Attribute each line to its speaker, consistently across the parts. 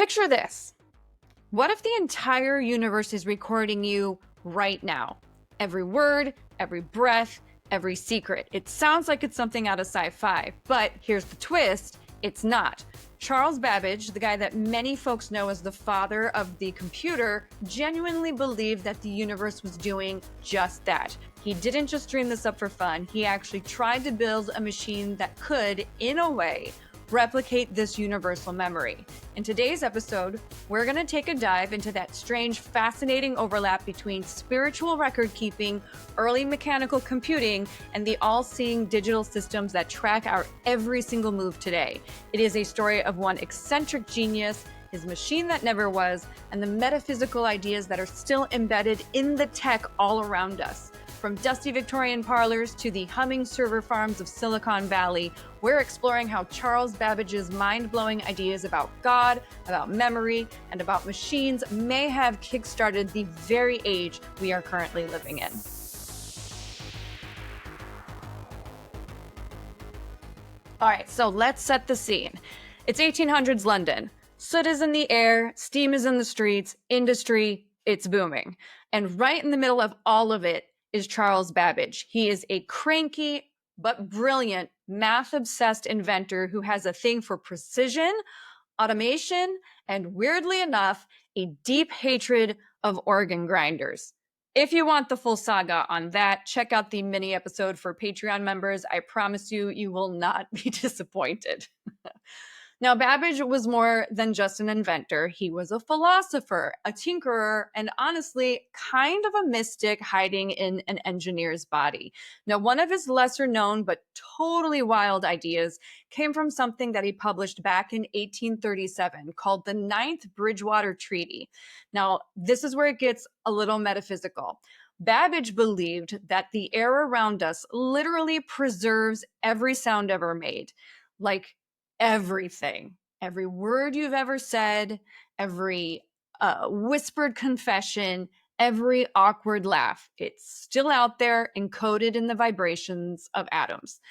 Speaker 1: Picture this. What if the entire universe is recording you right now? Every word, every breath, every secret. It sounds like it's something out of sci-fi, but here's the twist, it's not. Charles Babbage, the guy that many folks know as the father of the computer, genuinely believed that the universe was doing just that. He didn't just dream this up for fun, he actually tried to build a machine that could, in a way, replicate this universal memory. In today's episode, we're going to take a dive into that strange, fascinating overlap between spiritual record keeping, early mechanical computing, and the all-seeing digital systems that track our every single move today. It is a story of one eccentric genius, his machine that never was, and the metaphysical ideas that are still embedded in the tech all around us. From dusty Victorian parlors to the humming server farms of Silicon Valley, we're exploring how Charles Babbage's mind-blowing ideas about God, about memory, and about machines may have kickstarted the very age we are currently living in. All right, so let's set the scene. It's 1800s London. Soot is in the air, steam is in the streets, industry, it's booming. And right in the middle of all of it is Charles Babbage. He is a cranky but brilliant math-obsessed inventor who has a thing for precision, automation, and weirdly enough, a deep hatred of organ grinders. If you want the full saga on that, check out the mini episode for Patreon members. I promise you, you will not be disappointed. Now, Babbage was more than just an inventor. He was a philosopher, a tinkerer, and honestly, kind of a mystic hiding in an engineer's body. Now, one of his lesser known but totally wild ideas came from something that he published back in 1837 called the Ninth Bridgewater Treaty. Now, this is where it gets a little metaphysical. Babbage believed that the air around us literally preserves every sound ever made. Like, everything, every word you've ever said, every whispered confession, every awkward laugh. It's still out there encoded in the vibrations of atoms.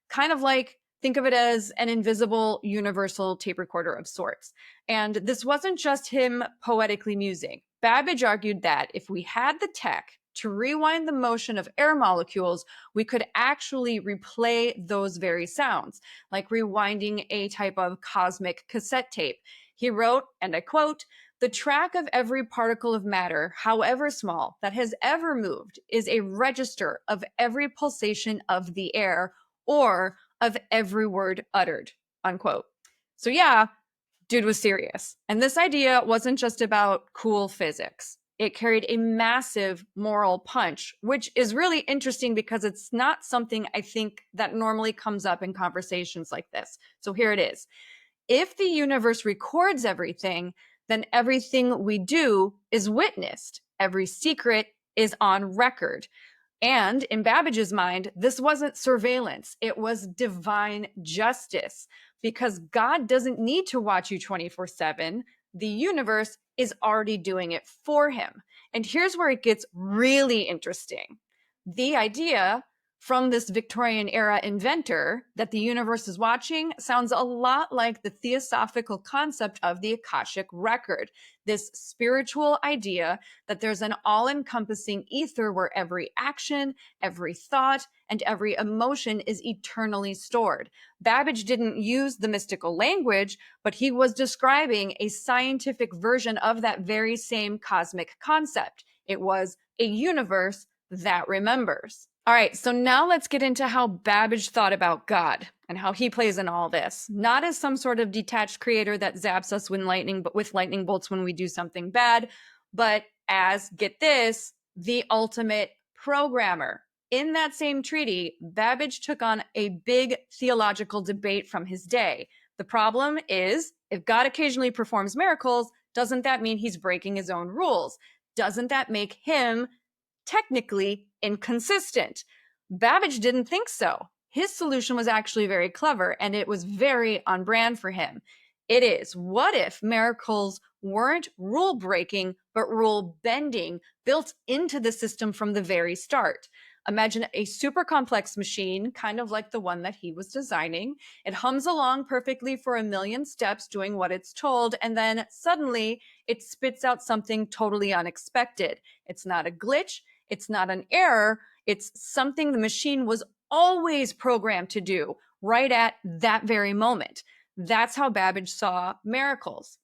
Speaker 1: Kind of like, think of it as an invisible universal tape recorder of sorts. And this wasn't just him poetically musing. Babbage argued that if we had the tech to rewind the motion of air molecules, we could actually replay those very sounds, like rewinding a type of cosmic cassette tape. He wrote, and I quote, "The track of every particle of matter, however small, that has ever moved is a register of every pulsation of the air or of every word uttered," unquote. So yeah, dude was serious. And this idea wasn't just about cool physics. It carried a massive moral punch, which is really interesting because it's not something I think that normally comes up in conversations like this. So here it is. If the universe records everything, then everything we do is witnessed. Every secret is on record. And in Babbage's mind, this wasn't surveillance. It was divine justice because God doesn't need to watch you 24/7. The universe is already doing it for him. And here's where it gets really interesting. The idea from this Victorian era inventor that the universe is watching sounds a lot like the theosophical concept of the Akashic Record, this spiritual idea that there's an all-encompassing ether where every action, every thought, and every emotion is eternally stored. Babbage didn't use the mystical language, but he was describing a scientific version of that very same cosmic concept. It was a universe that remembers. All right, so now let's get into how Babbage thought about God and how he plays in all this. Not as some sort of detached creator that zaps us with lightning bolts when we do something bad, but as, get this, the ultimate programmer. In that same treaty, Babbage took on a big theological debate from his day. The problem is, if God occasionally performs miracles, doesn't that mean he's breaking his own rules? Doesn't that make him technically inconsistent? Babbage didn't think so. His solution was actually very clever, and it was very on brand for him. It is, what if miracles weren't rule-breaking, but rule-bending, built into the system from the very start? Imagine a super complex machine, kind of like the one that he was designing. It hums along perfectly for a million steps, doing what it's told, and then suddenly it spits out something totally unexpected. It's not a glitch, it's not an error, it's something the machine was always programmed to do right at that very moment. That's how Babbage saw miracles,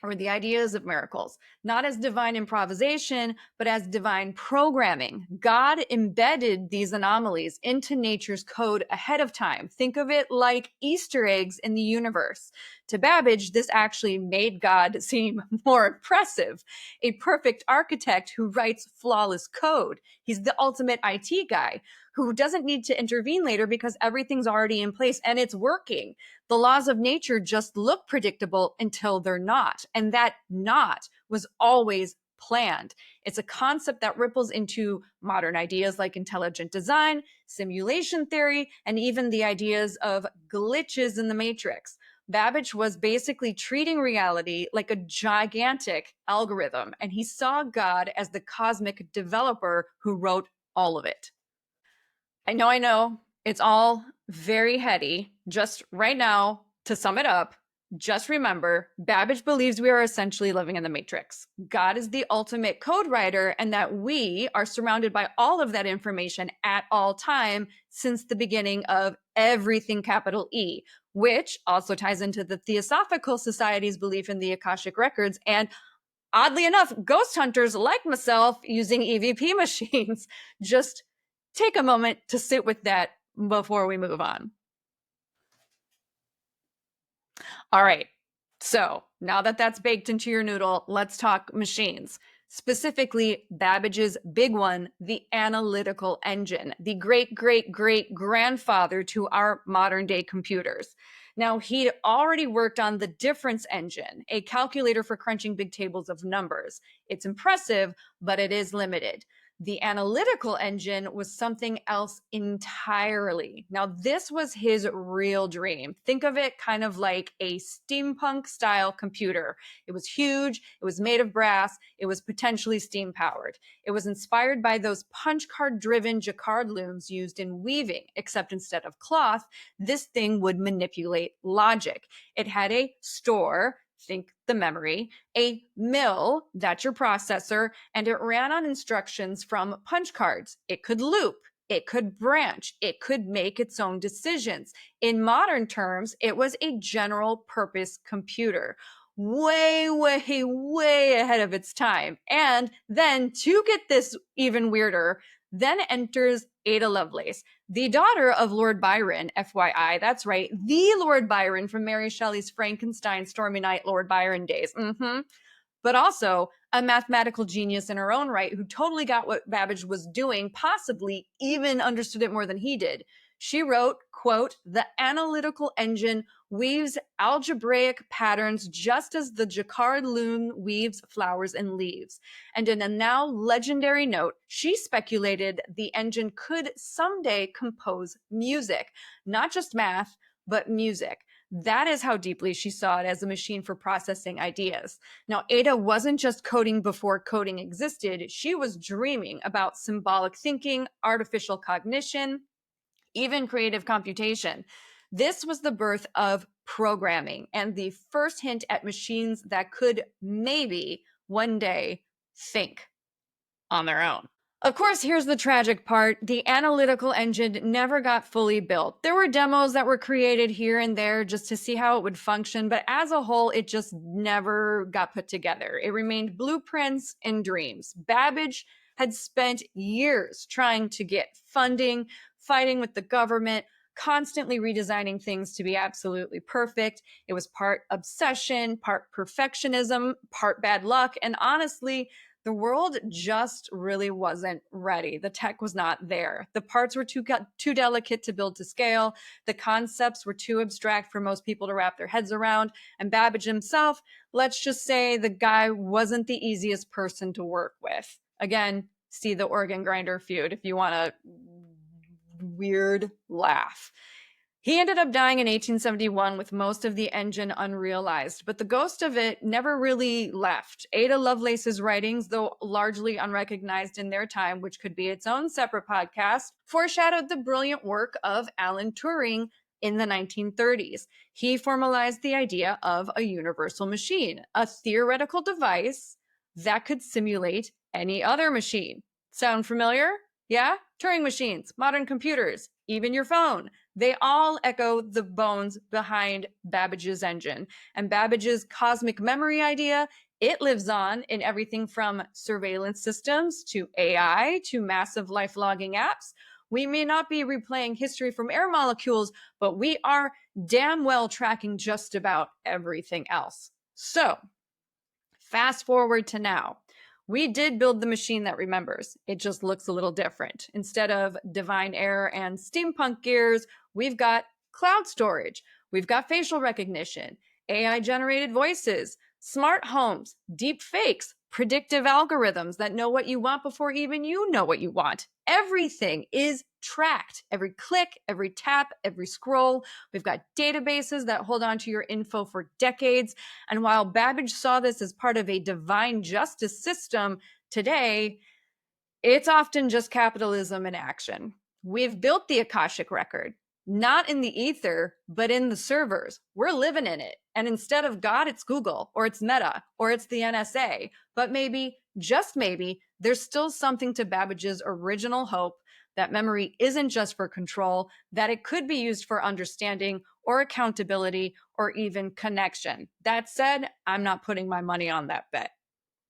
Speaker 1: or the ideas of miracles, not as divine improvisation, but as divine programming. God embedded these anomalies into nature's code ahead of time. Think of it like Easter eggs in the universe. To Babbage, this actually made God seem more impressive. A perfect architect who writes flawless code. He's the ultimate IT guy who doesn't need to intervene later because everything's already in place and it's working. The laws of nature just look predictable until they're not. And that not was always planned. It's a concept that ripples into modern ideas like intelligent design, simulation theory, and even the ideas of glitches in the matrix. Babbage was basically treating reality like a gigantic algorithm, and he saw God as the cosmic developer who wrote all of it. I know. It's all very heady. Just right now, to sum it up, just remember Babbage believes we are essentially living in the Matrix. God is the ultimate code writer, and that we are surrounded by all of that information at all time since the beginning of everything capital E, which also ties into the Theosophical Society's belief in the Akashic Records and, oddly enough, ghost hunters like myself using EVP machines. Just take a moment to sit with that before we move on. All right. So now that that's baked into your noodle, let's talk machines. Specifically, Babbage's big one, the analytical engine, the great, great, great grandfather to our modern day computers. Now, he'd already worked on the difference engine, a calculator for crunching big tables of numbers. It's impressive, but it is limited. The analytical engine was something else entirely. Now, this was his real dream. Think of it kind of like a steampunk style computer. It was huge, it was made of brass, it was potentially steam powered. It was inspired by those punch card driven jacquard looms used in weaving, except instead of cloth, this thing would manipulate logic. It had a store, think the memory, a mill, that's your processor, and it ran on instructions from punch cards. It could loop, it could branch, it could make its own decisions. In modern terms, it was a general purpose computer. Way, way, way ahead of its time. And then to get this even weirder, then enters Ada Lovelace, the daughter of Lord Byron, FYI. That's right, the Lord Byron from Mary Shelley's Frankenstein, Stormy Night, Lord Byron days. But also a mathematical genius in her own right who totally got what Babbage was doing, possibly even understood it more than he did. She wrote, quote, "The analytical engine weaves algebraic patterns just as the jacquard loom weaves flowers and leaves." And in a now legendary note, she speculated the engine could someday compose music, not just math, but music. That is how deeply she saw it as a machine for processing ideas. Now, Ada wasn't just coding before coding existed. She was dreaming about symbolic thinking, artificial cognition, even creative computation. This was the birth of programming and the first hint at machines that could maybe one day think on their own. Of course, here's the tragic part. The analytical engine never got fully built. There were demos that were created here and there just to see how it would function, but as a whole, it just never got put together. It remained blueprints and dreams. Babbage had spent years trying to get funding, fighting with the government, constantly redesigning things to be absolutely perfect. It was part obsession, part perfectionism, part bad luck, and honestly, the world just really wasn't ready. The tech was not there. The parts were too delicate to build to scale. The concepts were too abstract for most people to wrap their heads around. And Babbage himself, let's just say the guy wasn't the easiest person to work with. Again, see the organ grinder feud if you want a weird laugh. He ended up dying in 1871 with most of the engine unrealized, but the ghost of it never really left. Ada Lovelace's writings, though largely unrecognized in their time, which could be its own separate podcast, foreshadowed the brilliant work of Alan Turing in the 1930s. He formalized the idea of a universal machine, a theoretical device that could simulate any other machine. Sound familiar? Yeah? Turing machines, modern computers, even your phone. They all echo the bones behind Babbage's engine. And Babbage's cosmic memory idea, it lives on in everything from surveillance systems to AI to massive life logging apps. We may not be replaying history from air molecules, but we are damn well tracking just about everything else. So, fast forward to now. We did build the machine that remembers. It just looks a little different. Instead of divine air and steampunk gears, we've got cloud storage. We've got facial recognition, AI-generated voices, smart homes, deep fakes, predictive algorithms that know what you want before even you know what you want. Everything is tracked. Every click, every tap, every scroll. We've got databases that hold on to your info for decades. And while Babbage saw this as part of a divine justice system, today, it's often just capitalism in action. We've built the Akashic Record, not in the ether, but in the servers. We're living in it. And instead of God, it's Google, or it's Meta, or it's the NSA. But maybe, just maybe, there's still something to Babbage's original hope that memory isn't just for control, that it could be used for understanding or accountability or even connection. That said, I'm not putting my money on that bet.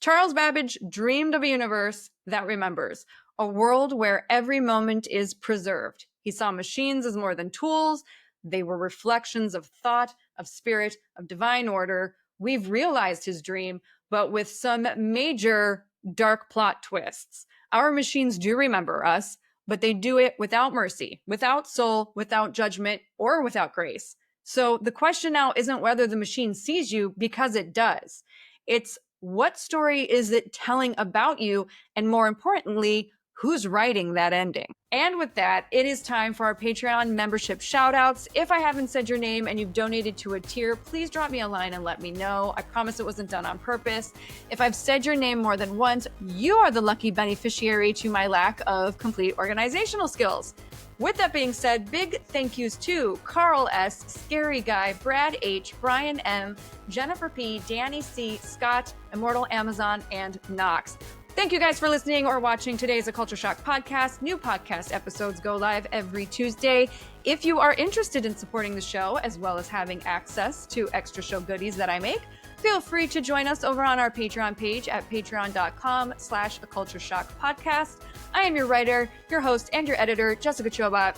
Speaker 1: Charles Babbage dreamed of a universe that remembers, a world where every moment is preserved. He saw machines as more than tools. They were reflections of thought, of spirit, of divine order. We've realized his dream, but with some major dark plot twists. Our machines do remember us, but they do it without mercy, without soul, without judgment, or without grace. So the question now isn't whether the machine sees you, because it does. It's what story is it telling about you? And more importantly, who's writing that ending? And with that, it is time for our Patreon membership shoutouts. If I haven't said your name and you've donated to a tier, please drop me a line and let me know. I promise it wasn't done on purpose. If I've said your name more than once, you are the lucky beneficiary to my lack of complete organizational skills. With that being said, big thank yous to Carl S., Scary Guy, Brad H., Brian M., Jennifer P., Danny C., Scott, Immortal Amazon, and Knox. Thank you guys for listening or watching today's A Culture Shock podcast. New podcast episodes go live every Tuesday. If you are interested in supporting the show, as well as having access to extra show goodies that I make, feel free to join us over on our Patreon page at patreon.com/acultureshockpodcast. I am your writer, your host, and your editor, Jessica Chobot.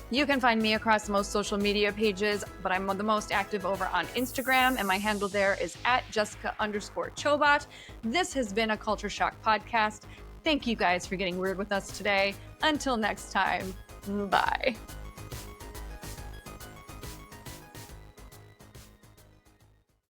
Speaker 1: You can find me across most social media pages, but I'm the most active over on Instagram, and my handle there is @Jessica_Chobot. This has been a Culture Shock podcast. Thank you guys for getting weird with us today. Until next time, bye.